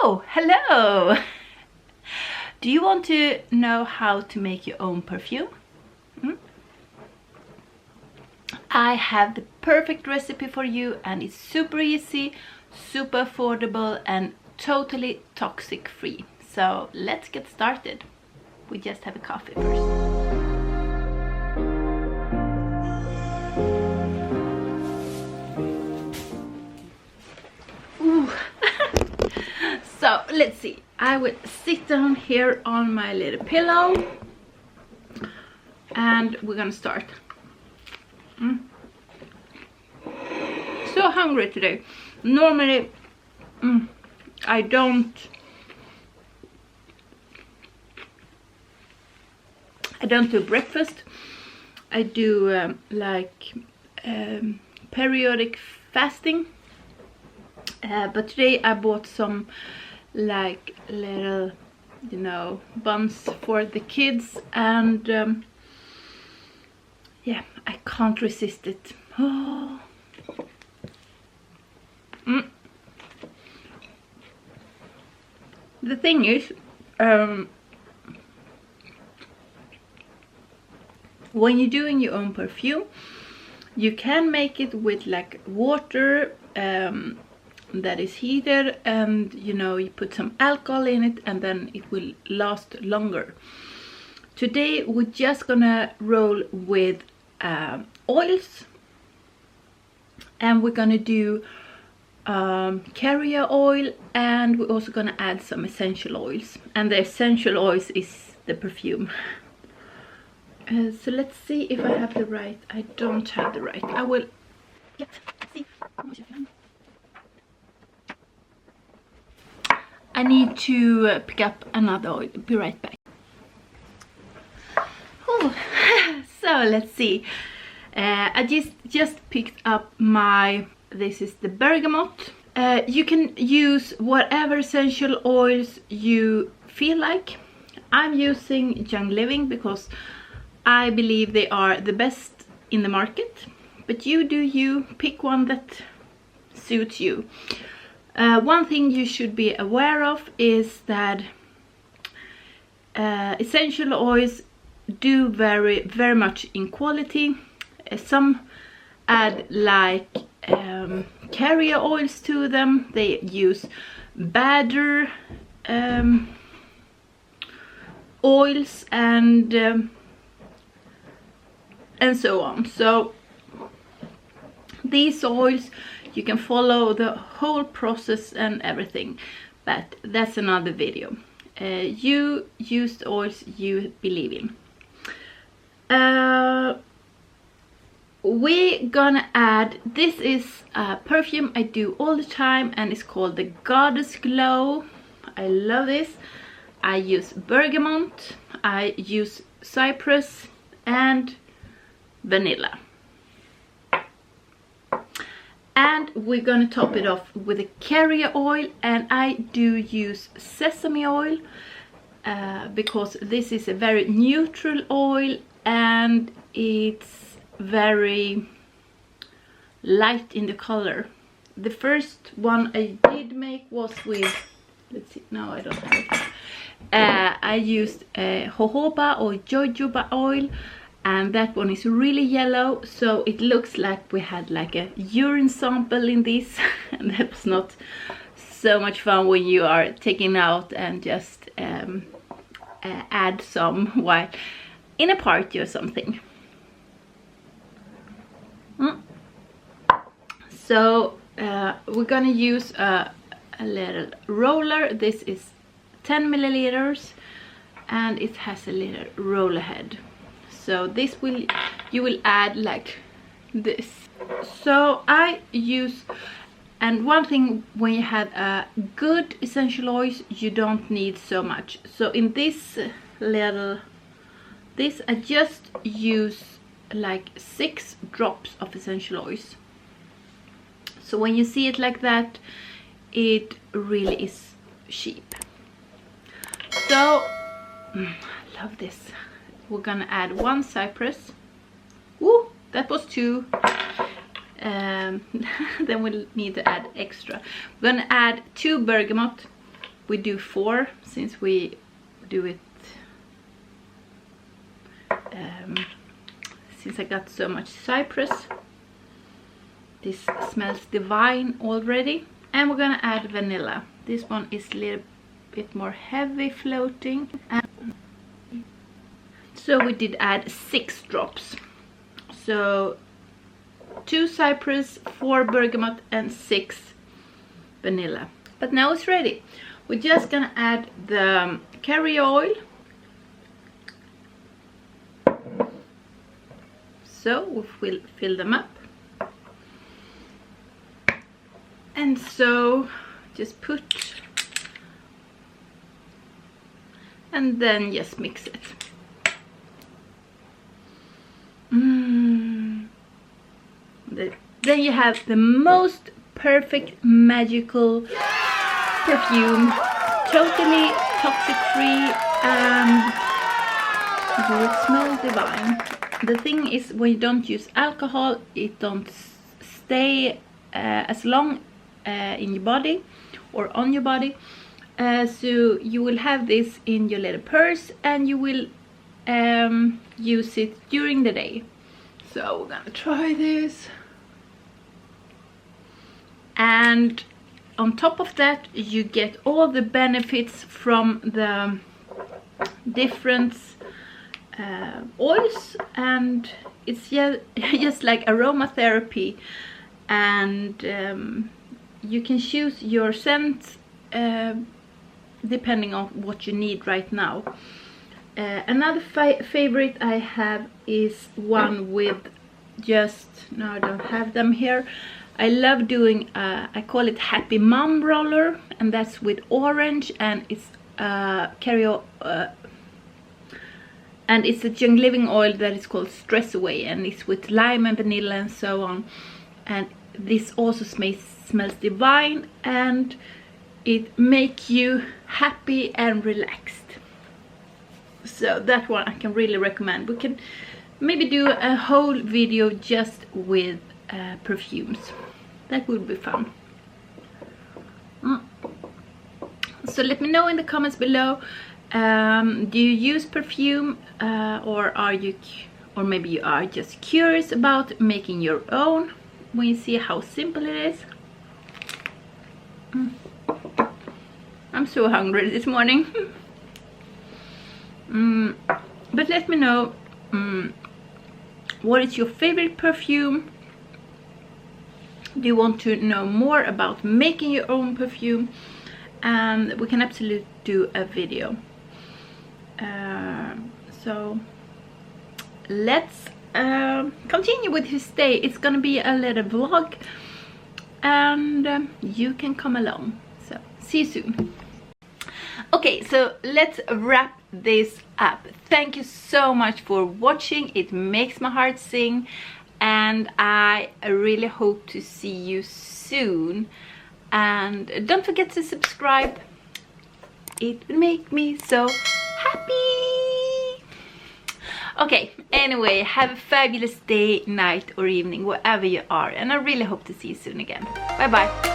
Oh, hello! Do you want to know how to make your own perfume? I have the perfect recipe for you, and it's super easy, super affordable and totally toxic free. So let's get started. We just have a coffee first. So let's see, I will sit down here on my little pillow and we're gonna start. So hungry today. Normally I don't do breakfast. I do periodic fasting, but today I bought some like little, you know, buns for the kids, and yeah, I can't resist it. Oh. The thing is, when you're doing your own perfume, you can make it with like water that is heated, and you know, you put some alcohol in it and then it will last longer. Today we're just gonna roll with oils, and we're gonna do carrier oil, and we're also gonna add some essential oils, and the essential oils is the perfume. So let's see if I have the right. I don't have the right. I will get, see. I need to pick up another oil. Be right back. Oh, so let's see. I just picked up my, this is the bergamot. You can use whatever essential oils you feel like. I'm using Young Living because I believe they are the best in the market, but you do you, pick one that suits you. One thing you should be aware of is that essential oils do vary very much in quality. Some add like carrier oils to them. They use badder oils and so on. So these oils, you can follow the whole process and everything, but that's another video. You use the oils you believe in. We're gonna add, this is a perfume I do all the time, and it's called the Goddess Glow. I love this. I use bergamot, I use cypress and vanilla. And we're gonna top it off with a carrier oil, and I do use sesame oil because this is a very neutral oil and it's very light in the color. The first one I did make was with, let's see, no, I don't have it. I used jojoba or jojoba oil, and that one is really yellow, so it looks like we had like a urine sample in this. And that was not so much fun when you are taking out and just add some while in a party or something. So we're gonna use a little roller. This is 10 milliliters and it has a little roller head. So this will, you will add like this. So I use, and one thing when you have a good essential oils, you don't need so much. So in this little, this I just use like 6 drops of essential oils. So when you see it like that, it really is cheap. So I love this. We're gonna add 1 cypress. Woo, that was 2. Then we'll need to add extra. We're gonna add 2 bergamot, we do 4 since we do it since I got so much cypress. This smells divine already. And we're gonna add vanilla. This one is a little bit more heavy floating. And so we did add 6 drops. So 2 cypress, 4 bergamot and 6 vanilla. But now it's ready. We're just gonna add the carrier oil. So we'll fill them up. And so just put, and then just mix it. Then you have the most perfect magical perfume, totally toxic free, and it smells divine. The thing is, when you don't use alcohol, it don't stay as long in your body or on your body. So you will have this in your little purse and you will use it during the day. So we're gonna try this. And on top of that, you get all the benefits from the different oils, and it's just like aromatherapy. And you can choose your scent depending on what you need right now. Another favorite I have is one with just, no, I don't have them here. I love doing, I call it Happy Mom Roller, and that's with orange, and it's and it's a Young Living oil that is called Stress Away, and it's with lime and vanilla and so on. And this also smells divine, and it makes you happy and relaxed. So that one I can really recommend. We can maybe do a whole video just with perfumes. That would be fun. So let me know in the comments below, do you use perfume, or maybe you are just curious about making your own when you see how simple it is. I'm so hungry this morning. But let me know, what is your favorite perfume? Do you want to know more about making your own perfume? And we can absolutely do a video. So let's continue with his day. It's gonna be a little vlog, and you can come along. So see you soon. Okay, so let's wrap this up. Thank you so much for watching. It makes my heart sing, and I really hope to see you soon. And don't forget to subscribe. It will make me so happy. Okay, anyway, have a fabulous day, night or evening, wherever you are, and I really hope to see you soon again. Bye bye.